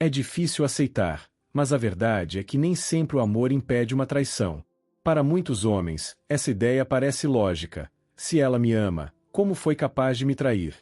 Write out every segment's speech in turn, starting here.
É difícil aceitar, mas a verdade é que nem sempre o amor impede uma traição. Para muitos homens, essa ideia parece lógica. Se ela me ama, como foi capaz de me trair?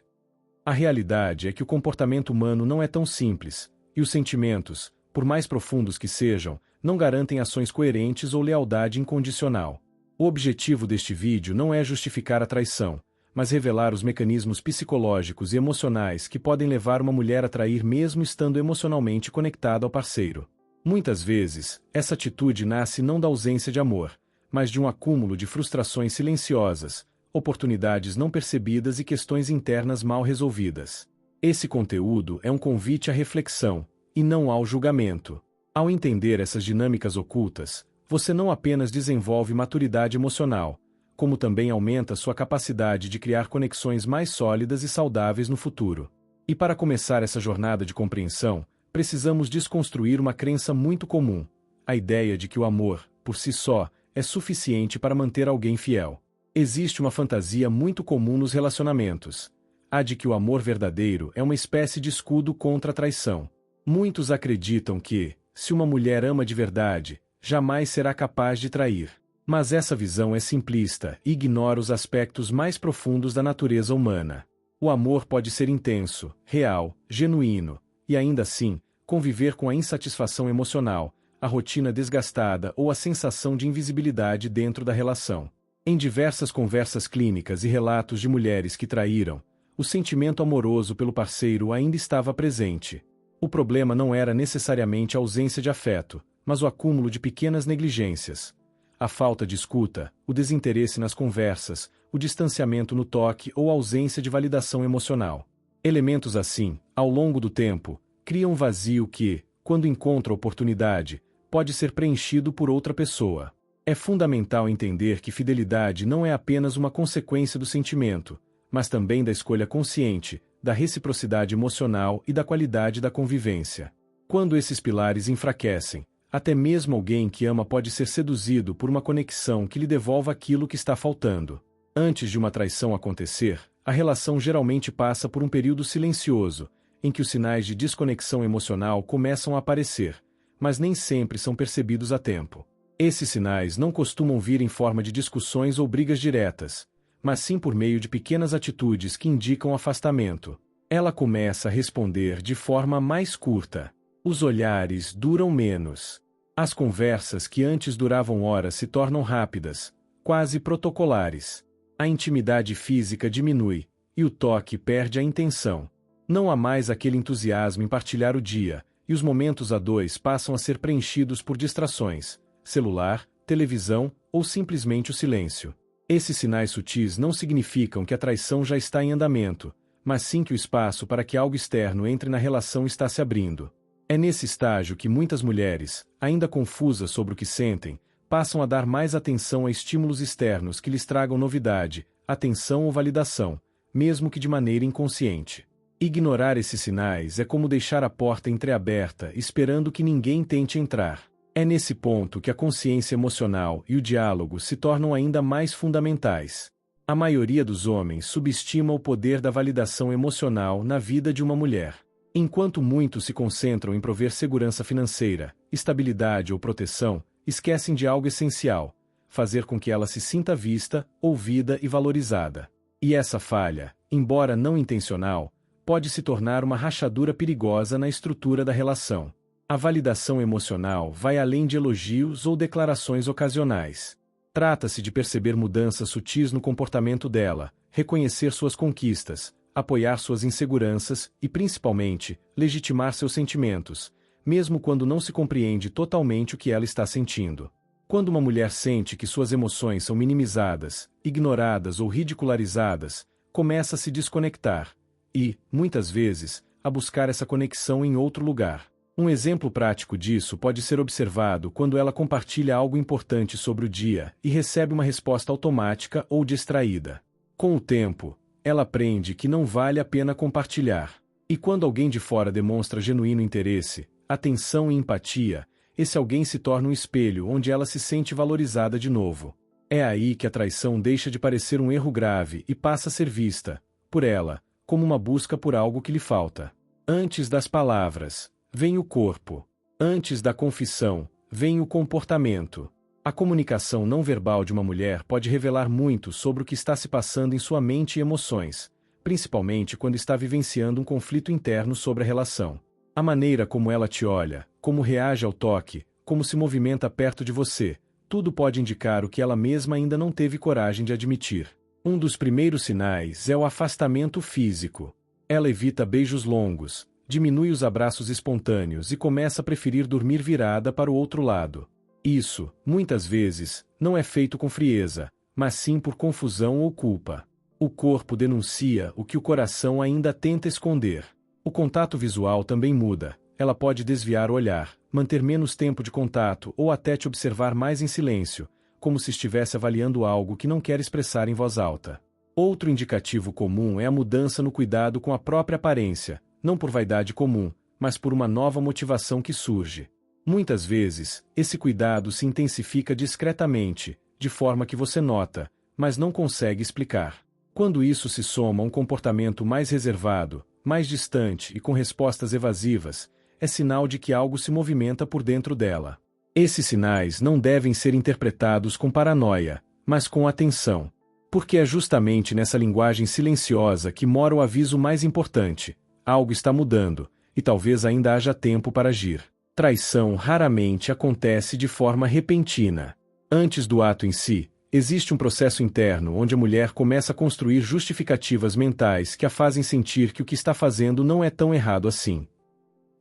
A realidade é que o comportamento humano não é tão simples, e os sentimentos, por mais profundos que sejam, não garantem ações coerentes ou lealdade incondicional. O objetivo deste vídeo não é justificar a traição, mas revelar os mecanismos psicológicos e emocionais que podem levar uma mulher a trair mesmo estando emocionalmente conectada ao parceiro. Muitas vezes, essa atitude nasce não da ausência de amor, mas de um acúmulo de frustrações silenciosas, oportunidades não percebidas e questões internas mal resolvidas. Esse conteúdo é um convite à reflexão, e não ao julgamento. Ao entender essas dinâmicas ocultas, você não apenas desenvolve maturidade emocional, como também aumenta sua capacidade de criar conexões mais sólidas e saudáveis no futuro. E para começar essa jornada de compreensão, precisamos desconstruir uma crença muito comum: a ideia de que o amor, por si só, é suficiente para manter alguém fiel. Existe uma fantasia muito comum nos relacionamentos: a de que o amor verdadeiro é uma espécie de escudo contra a traição. Muitos acreditam que, se uma mulher ama de verdade, jamais será capaz de trair. Mas essa visão é simplista e ignora os aspectos mais profundos da natureza humana. O amor pode ser intenso, real, genuíno, e ainda assim, conviver com a insatisfação emocional, a rotina desgastada ou a sensação de invisibilidade dentro da relação. Em diversas conversas clínicas e relatos de mulheres que traíram, o sentimento amoroso pelo parceiro ainda estava presente. O problema não era necessariamente a ausência de afeto, mas o acúmulo de pequenas negligências. A falta de escuta, o desinteresse nas conversas, o distanciamento no toque ou a ausência de validação emocional. Elementos assim, ao longo do tempo, criam um vazio que, quando encontra oportunidade, pode ser preenchido por outra pessoa. É fundamental entender que fidelidade não é apenas uma consequência do sentimento, mas também da escolha consciente, da reciprocidade emocional e da qualidade da convivência. Quando esses pilares enfraquecem, até mesmo alguém que ama pode ser seduzido por uma conexão que lhe devolva aquilo que está faltando. Antes de uma traição acontecer, a relação geralmente passa por um período silencioso, em que os sinais de desconexão emocional começam a aparecer, mas nem sempre são percebidos a tempo. Esses sinais não costumam vir em forma de discussões ou brigas diretas, mas sim por meio de pequenas atitudes que indicam afastamento. Ela começa a responder de forma mais curta. Os olhares duram menos. As conversas que antes duravam horas se tornam rápidas, quase protocolares. A intimidade física diminui, e o toque perde a intenção. Não há mais aquele entusiasmo em partilhar o dia, e os momentos a dois passam a ser preenchidos por distrações, celular, televisão ou simplesmente o silêncio. Esses sinais sutis não significam que a traição já está em andamento, mas sim que o espaço para que algo externo entre na relação está se abrindo. É nesse estágio que muitas mulheres, ainda confusas sobre o que sentem, passam a dar mais atenção a estímulos externos que lhes tragam novidade, atenção ou validação, mesmo que de maneira inconsciente. Ignorar esses sinais é como deixar a porta entreaberta esperando que ninguém tente entrar. É nesse ponto que a consciência emocional e o diálogo se tornam ainda mais fundamentais. A maioria dos homens subestima o poder da validação emocional na vida de uma mulher. Enquanto muitos se concentram em prover segurança financeira, estabilidade ou proteção, esquecem de algo essencial: fazer com que ela se sinta vista, ouvida e valorizada. E essa falha, embora não intencional, pode se tornar uma rachadura perigosa na estrutura da relação. A validação emocional vai além de elogios ou declarações ocasionais. Trata-se de perceber mudanças sutis no comportamento dela, reconhecer suas conquistas, apoiar suas inseguranças e, principalmente, legitimar seus sentimentos, mesmo quando não se compreende totalmente o que ela está sentindo. Quando uma mulher sente que suas emoções são minimizadas, ignoradas ou ridicularizadas, começa a se desconectar e, muitas vezes, a buscar essa conexão em outro lugar. Um exemplo prático disso pode ser observado quando ela compartilha algo importante sobre o dia e recebe uma resposta automática ou distraída. Com o tempo, ela aprende que não vale a pena compartilhar. E quando alguém de fora demonstra genuíno interesse, atenção e empatia, esse alguém se torna um espelho onde ela se sente valorizada de novo. É aí que a traição deixa de parecer um erro grave e passa a ser vista, por ela, como uma busca por algo que lhe falta. Antes das palavras, vem o corpo. Antes da confissão, vem o comportamento. A comunicação não verbal de uma mulher pode revelar muito sobre o que está se passando em sua mente e emoções, principalmente quando está vivenciando um conflito interno sobre a relação. A maneira como ela te olha, como reage ao toque, como se movimenta perto de você, tudo pode indicar o que ela mesma ainda não teve coragem de admitir. Um dos primeiros sinais é o afastamento físico. Ela evita beijos longos, diminui os abraços espontâneos e começa a preferir dormir virada para o outro lado. Isso, muitas vezes, não é feito com frieza, mas sim por confusão ou culpa. O corpo denuncia o que o coração ainda tenta esconder. O contato visual também muda. Ela pode desviar o olhar, manter menos tempo de contato ou até te observar mais em silêncio, como se estivesse avaliando algo que não quer expressar em voz alta. Outro indicativo comum é a mudança no cuidado com a própria aparência, não por vaidade comum, mas por uma nova motivação que surge. Muitas vezes, esse cuidado se intensifica discretamente, de forma que você nota, mas não consegue explicar. Quando isso se soma a um comportamento mais reservado, mais distante e com respostas evasivas, é sinal de que algo se movimenta por dentro dela. Esses sinais não devem ser interpretados com paranoia, mas com atenção. Porque é justamente nessa linguagem silenciosa que mora o aviso mais importante: algo está mudando, e talvez ainda haja tempo para agir. Traição raramente acontece de forma repentina. Antes do ato em si, existe um processo interno onde a mulher começa a construir justificativas mentais que a fazem sentir que o que está fazendo não é tão errado assim.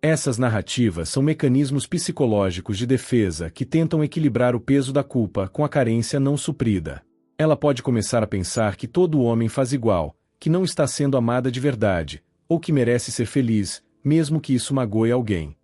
Essas narrativas são mecanismos psicológicos de defesa que tentam equilibrar o peso da culpa com a carência não suprida. Ela pode começar a pensar que todo homem faz igual, que não está sendo amada de verdade, ou que merece ser feliz, mesmo que isso magoe alguém.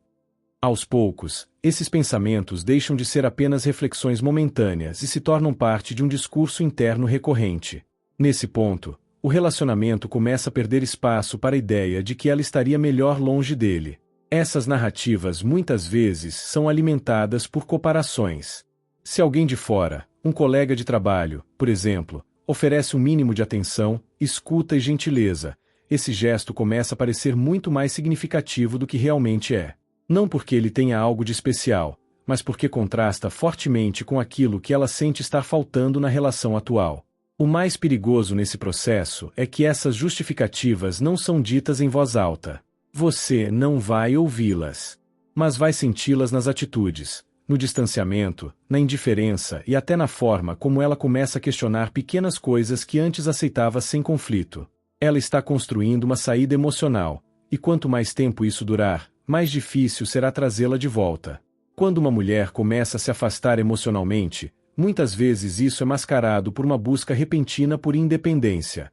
Aos poucos, esses pensamentos deixam de ser apenas reflexões momentâneas e se tornam parte de um discurso interno recorrente. Nesse ponto, o relacionamento começa a perder espaço para a ideia de que ela estaria melhor longe dele. Essas narrativas muitas vezes são alimentadas por comparações. Se alguém de fora, um colega de trabalho, por exemplo, oferece um mínimo de atenção, escuta e gentileza, esse gesto começa a parecer muito mais significativo do que realmente é. Não porque ele tenha algo de especial, mas porque contrasta fortemente com aquilo que ela sente estar faltando na relação atual. O mais perigoso nesse processo é que essas justificativas não são ditas em voz alta. Você não vai ouvi-las, mas vai senti-las nas atitudes, no distanciamento, na indiferença e até na forma como ela começa a questionar pequenas coisas que antes aceitava sem conflito. Ela está construindo uma saída emocional, e quanto mais tempo isso durar, mais difícil será trazê-la de volta. Quando uma mulher começa a se afastar emocionalmente, muitas vezes isso é mascarado por uma busca repentina por independência.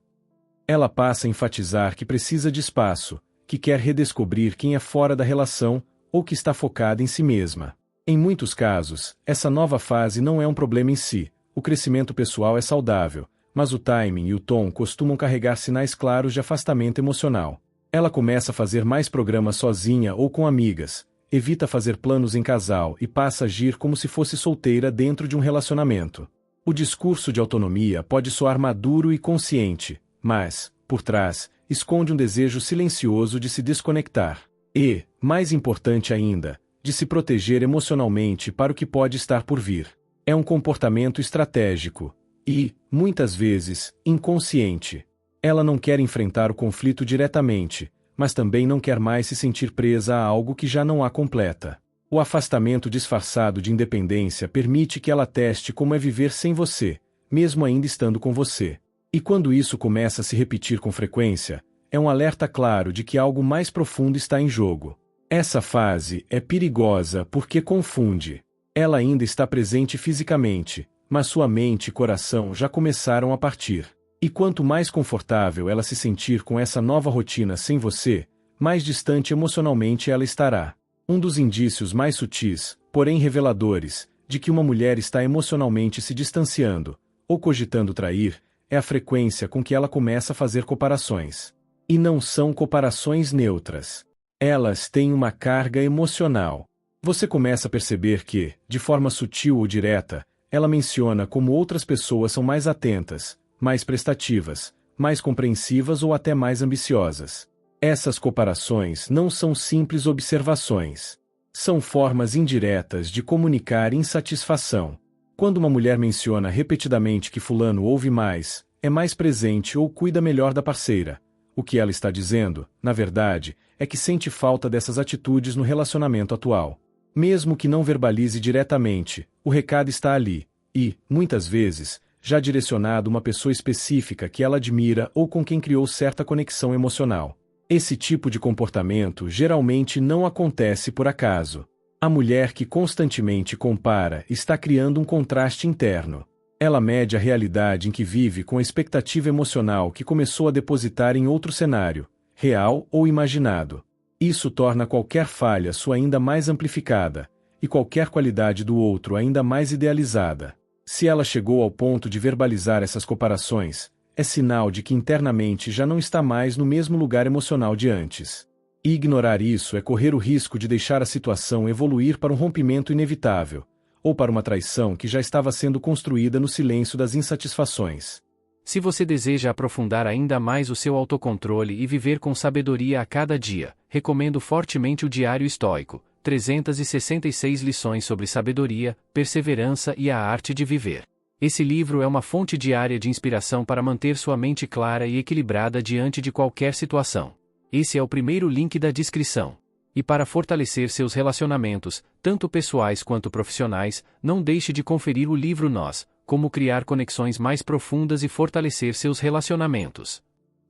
Ela passa a enfatizar que precisa de espaço, que quer redescobrir quem é fora da relação, ou que está focada em si mesma. Em muitos casos, essa nova fase não é um problema em si, o crescimento pessoal é saudável, mas o timing e o tom costumam carregar sinais claros de afastamento emocional. Ela começa a fazer mais programas sozinha ou com amigas, evita fazer planos em casal e passa a agir como se fosse solteira dentro de um relacionamento. O discurso de autonomia pode soar maduro e consciente, mas, por trás, esconde um desejo silencioso de se desconectar. E, mais importante ainda, de se proteger emocionalmente para o que pode estar por vir. É um comportamento estratégico e, muitas vezes, inconsciente. Ela não quer enfrentar o conflito diretamente, mas também não quer mais se sentir presa a algo que já não a completa. O afastamento disfarçado de independência permite que ela teste como é viver sem você, mesmo ainda estando com você. E quando isso começa a se repetir com frequência, é um alerta claro de que algo mais profundo está em jogo. Essa fase é perigosa porque confunde. Ela ainda está presente fisicamente, mas sua mente e coração já começaram a partir. E quanto mais confortável ela se sentir com essa nova rotina sem você, mais distante emocionalmente ela estará. Um dos indícios mais sutis, porém reveladores, de que uma mulher está emocionalmente se distanciando, ou cogitando trair, é a frequência com que ela começa a fazer comparações. E não são comparações neutras. Elas têm uma carga emocional. Você começa a perceber que, de forma sutil ou direta, ela menciona como outras pessoas são mais atentas, mais prestativas, mais compreensivas ou até mais ambiciosas. Essas comparações não são simples observações. São formas indiretas de comunicar insatisfação. Quando uma mulher menciona repetidamente que fulano ouve mais, é mais presente ou cuida melhor da parceira, o que ela está dizendo, na verdade, é que sente falta dessas atitudes no relacionamento atual. Mesmo que não verbalize diretamente, o recado está ali, e, muitas vezes, já direcionado a uma pessoa específica que ela admira ou com quem criou certa conexão emocional. Esse tipo de comportamento geralmente não acontece por acaso. A mulher que constantemente compara está criando um contraste interno. Ela mede a realidade em que vive com a expectativa emocional que começou a depositar em outro cenário, real ou imaginado. Isso torna qualquer falha sua ainda mais amplificada, e qualquer qualidade do outro ainda mais idealizada. Se ela chegou ao ponto de verbalizar essas comparações, é sinal de que internamente já não está mais no mesmo lugar emocional de antes. E ignorar isso é correr o risco de deixar a situação evoluir para um rompimento inevitável, ou para uma traição que já estava sendo construída no silêncio das insatisfações. Se você deseja aprofundar ainda mais o seu autocontrole e viver com sabedoria a cada dia, recomendo fortemente o Diário Estoico, 366 lições sobre sabedoria, perseverança e a arte de viver. Esse livro é uma fonte diária de inspiração para manter sua mente clara e equilibrada diante de qualquer situação. Esse é o primeiro link da descrição. E para fortalecer seus relacionamentos, tanto pessoais quanto profissionais, não deixe de conferir o livro Nós, Como Criar Conexões Mais Profundas e Fortalecer Seus Relacionamentos.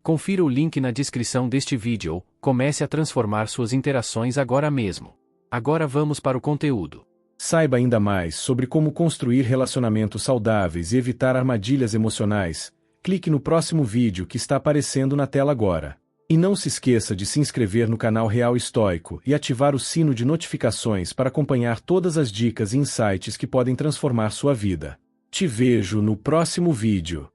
Confira o link na descrição deste vídeo ou comece a transformar suas interações agora mesmo. Agora vamos para o conteúdo. Saiba ainda mais sobre como construir relacionamentos saudáveis e evitar armadilhas emocionais. Clique no próximo vídeo que está aparecendo na tela agora. E não se esqueça de se inscrever no canal Real Estoico e ativar o sino de notificações para acompanhar todas as dicas e insights que podem transformar sua vida. Te vejo no próximo vídeo.